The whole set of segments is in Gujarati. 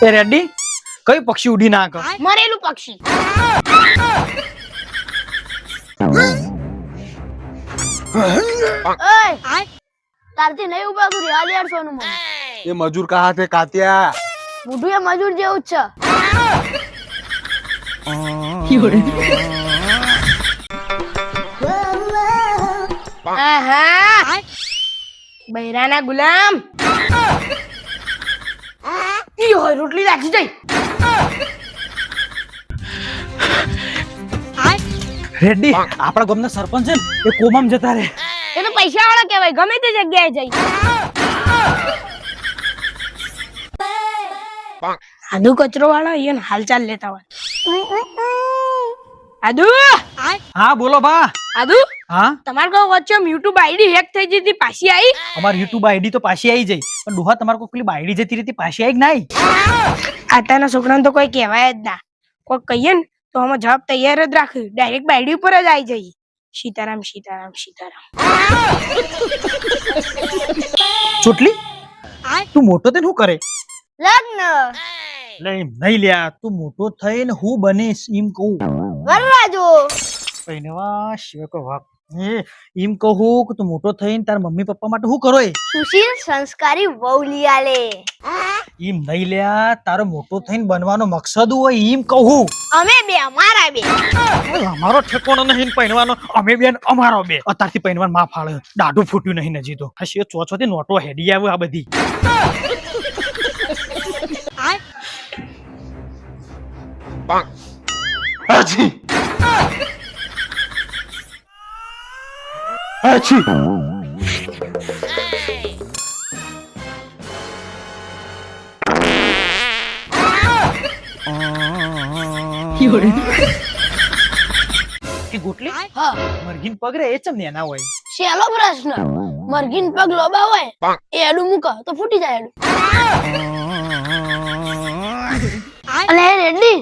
એ રેડી કઈ પક્ષી ઉડી નાખ મરેલું પક્ષી. ઓય તારથી નહીં ઉભા તું રેવા દે યાર સોનું મને. ये मजूर कहाँ थे कातिया? મોઢું એ મજૂર જેવું જ છે. આહા બૈરાના ગુલામ ઈ હોય રોટલી રાખી જઈ. રેડી આપણા ગામના સરપંચ છે ને એ કોમામ જતા રે. એ તો પૈસા વાળા કહેવાય ગમે તે જગ્યાએ જઈ. આદુ કચરો વાળો એને હાલચાલ લેતા હોય. આદુ હા બોલો બા. આદુ હા તમારે કહો વચ્ચે YouTube આઈડી હેક થઈ જતી પાછી આવી. અમારી YouTube આઈડી તો પાછી આવી જાય પણ ડોહા તમારે કોઈ પેલી આઈડી જતી રહેતી પાછી આવી કે નહીં? આટાના છોકરાને તો કોઈ કહેવાય જ ના. કોઈ કહીએ ને તો આમાં જવાબ તૈયાર જ રાખ્યું ડાયરેક્ટ બાયડી ઉપર જ આવી જઈએ. સીતારામ સીતારામ સીતારામ. ચોટલી તું મોટો થઈને શું કરે? લગ્ન નહીં નહીં લ્યા તું મોટો થઈને હું બનીશ એમ કહું. વરરાજો પૈનવા શેકો વાક એમ કહું કે તું મોટો થઈને તાર મમ્મી પપ્પા માટે શું કરો? સુશીલ સંસ્કારી વહુલિયાલે. એમ નહીં લ્યા તારો મોટો થઈને બનવાનો મકસદ હોય એમ કહું. અમે બે અમારા બે. અમારો ઠેકોનો નહીં પૈનવાનો અમે બેન અમારો બે. અત્યારથી પૈનવાન માં ફાળે દાઢું ફૂટ્યું નહીં નજી તો હશે ચોથી નોટો હેડી આવે આ બધી. अच्छी अच्छी કે ગોટલી હા મરઘીન પગ રે એ ચમ નેના હોય? શેલો પ્રશ્ન. મરઘીન પગ લોબા હોય એ એડું મૂકો તો ફૂટી જાય એડું. અલે રેડી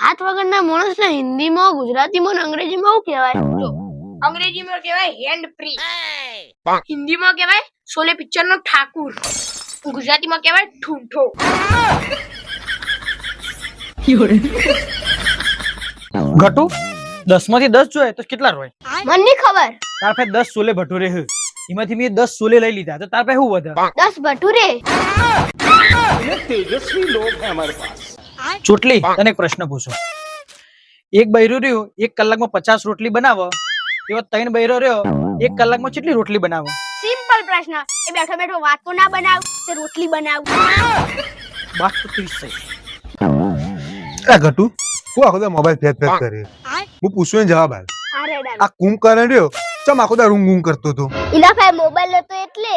હાથ વગરના માણસને હિન્દીમાં ગુજરાતીમાં અને અંગ્રેજીમાં શું કહેવાય? જો અંગ્રેજીમાં કહેવાય હેન્ડ ફ્રી, હિન્દીમાં કહેવાય શોલે પિક્ચરનો ઠાકુર, ગુજરાતીમાં કહેવાય ઠૂંઠો. ઘટુ 10 માંથી 10 જોઈએ તો કેટલા રોય? મને નહીં ખબર. તાર પાસે 10 સોલે ભટુરે હે એમાંથી મેં 10 સોલે લઈ લીધા તો તાર પાસે શું વધે? 10 ભટુરે. तेजस्वी लोग हैं हमारे पास. ચોટલી તને એક પ્રશ્ન પૂછો. એક બૈરો રહ્યો 1 કલાકમાં 50 રોટલી બનાવો એવો 3 બૈરો રહ્યો 1 કલાકમાં કેટલી રોટલી બનાવો? સિમ્પલ પ્રશ્ન. એ બેઠો બેઠો વાત તો ના બનાવ તે રોટલી બનાવ. બાત તો 30 છે. क्या घटू वो आखो मोबाइल फेंक फेंक करे वो पूछो जवाब आए અરે ડાલ आ कुंभकर्ण રહ્યો ચમ આખો દા રૂંગ રૂંગ કરતો તો ઇલા ભાઈ મોબાઈલ હતો એટલે.